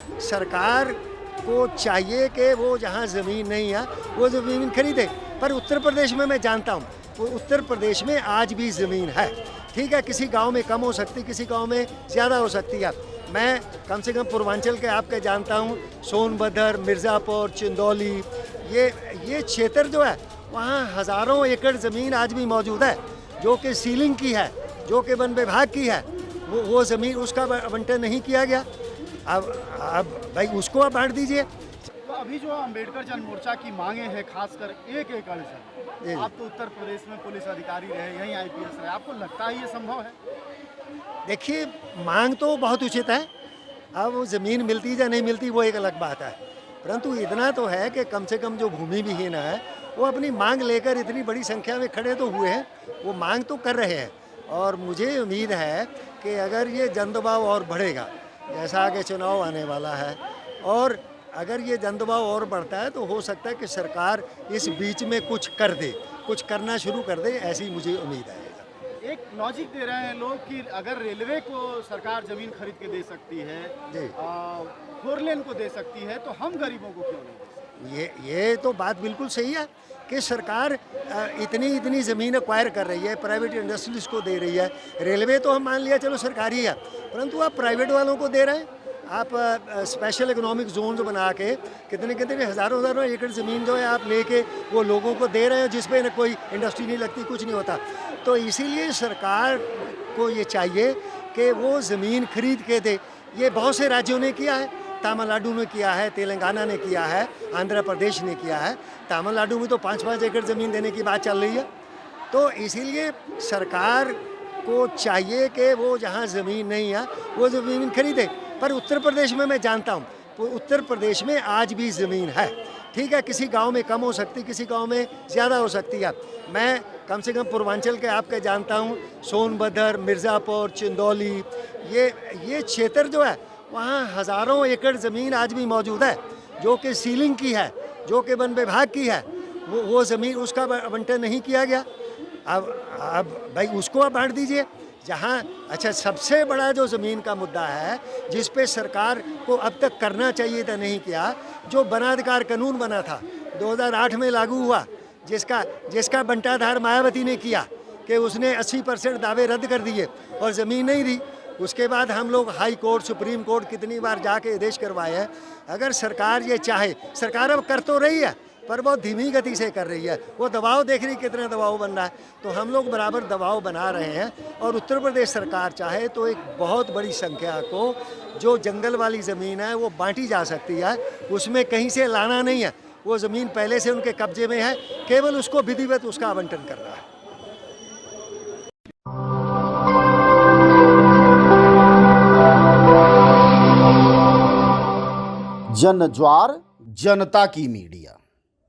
सरकार को चाहिए कि वो जहाँ ज़मीन नहीं है वो ज़मीन खरीदे, पर उत्तर प्रदेश में मैं जानता हूँ, उत्तर प्रदेश में आज भी ज़मीन है। ठीक है, किसी गांव में कम हो सकती, किसी गांव में ज़्यादा हो सकती है। मैं कम से कम पूर्वांचल के आपके जानता हूँ, सोनभद्र, मिर्ज़ापुर, चंदौली, ये क्षेत्र जो है वहाँ हज़ारों एकड़ ज़मीन आज भी मौजूद है, जो कि सीलिंग की है, जो कि वन विभाग की है। वो ज़मीन उसका आवंटन नहीं किया गया। अब भाई उसको आप बांट दीजिए। तो अभी जो अम्बेडकर जन मोर्चा की मांगे हैं, खासकर 1 एकड़ से, आप तो उत्तर प्रदेश में पुलिस अधिकारी रहे, यहीं आईपीएस रहे, आपको लगता है ये संभव है? देखिए, मांग तो बहुत उचित है। अब वो ज़मीन मिलती या नहीं मिलती वो एक अलग बात है, परंतु इतना तो है कि कम से कम जो भूमि विहीन है वो अपनी मांग लेकर इतनी बड़ी संख्या में खड़े तो हुए हैं, वो मांग तो कर रहे हैं। और मुझे उम्मीद है कि अगर ये जन दबाव और बढ़ेगा, जैसा आगे चुनाव आने वाला है, और अगर ये जन दबाव और बढ़ता है तो हो सकता है कि सरकार इस बीच में कुछ कर दे, कुछ करना शुरू कर दे, ऐसी मुझे उम्मीद है। एक लॉजिक दे रहे हैं लोग कि अगर रेलवे को सरकार जमीन खरीद के दे सकती है, जी। 4 लेन को दे सकती है, तो हम गरीबों को क्यों नहीं दे सकते? ये तो बात बिल्कुल सही है कि सरकार इतनी ज़मीन एक्वायर कर रही है, प्राइवेट इंडस्ट्रीज को दे रही है। रेलवे तो हम मान लिया चलो सरकारी है, परंतु आप प्राइवेट वालों को दे रहे हैं। आप स्पेशल इकोनॉमिक जोन्स बना के कितने हज़ारों एकड़ ज़मीन जो है आप लेके वो लोगों को दे रहे हैं, जिसपे न कोई इंडस्ट्री नहीं लगती, कुछ नहीं होता। तो इसीलिए सरकार को ये चाहिए कि वो ज़मीन खरीद के दे। ये बहुत से राज्यों ने किया है, तमिलनाडु ने किया है, तेलंगाना ने किया है, आंध्र प्रदेश ने किया है। तमिलनाडु में तो 5-5 एकड़ ज़मीन देने की बात चल रही है। तो इसीलिए सरकार को चाहिए कि वो जहाँ ज़मीन नहीं है वो ज़मीन खरीदे, पर उत्तर प्रदेश में मैं जानता हूँ, उत्तर प्रदेश में आज भी ज़मीन है। ठीक है, किसी गांव में कम हो सकती, किसी गांव में ज़्यादा हो सकती है। मैं कम से कम पूर्वांचल के आपके जानता हूँ, सोनभद्र, मिर्ज़ापुर, चंदौली, ये क्षेत्र जो है वहाँ हज़ारों एकड़ ज़मीन आज भी मौजूद है, जो कि सीलिंग की है, जो कि वन विभाग की है। वो ज़मीन उसका आवंटन नहीं किया गया। अब भाई उसको आप बांट दीजिए जहाँ। अच्छा, सबसे बड़ा जो ज़मीन का मुद्दा है जिस पे सरकार को अब तक करना चाहिए था, नहीं किया, जो वनाधिकार कानून बना था 2008 में लागू हुआ, जिसका बंटाधार मायावती ने किया कि उसने 80% दावे रद्द कर दिए और ज़मीन नहीं दी। उसके बाद हम लोग हाई कोर्ट, सुप्रीम कोर्ट कितनी बार जाके आदेश करवाए हैं। अगर सरकार ये चाहे, सरकार अब कर तो रही है पर बहुत धीमी गति से कर रही है, वो दबाव देख रही कितना दबाव बन रहा है, तो हम लोग बराबर दबाव बना रहे हैं। और उत्तर प्रदेश सरकार चाहे तो एक बहुत बड़ी संख्या को जो जंगल वाली ज़मीन है वो बांटी जा सकती है, उसमें कहीं से लाना नहीं है। वो ज़मीन पहले से उनके कब्जे में है, केवल उसको विधिवत उसका आवंटन करना है। जन ज्वार जनता की मीडिया।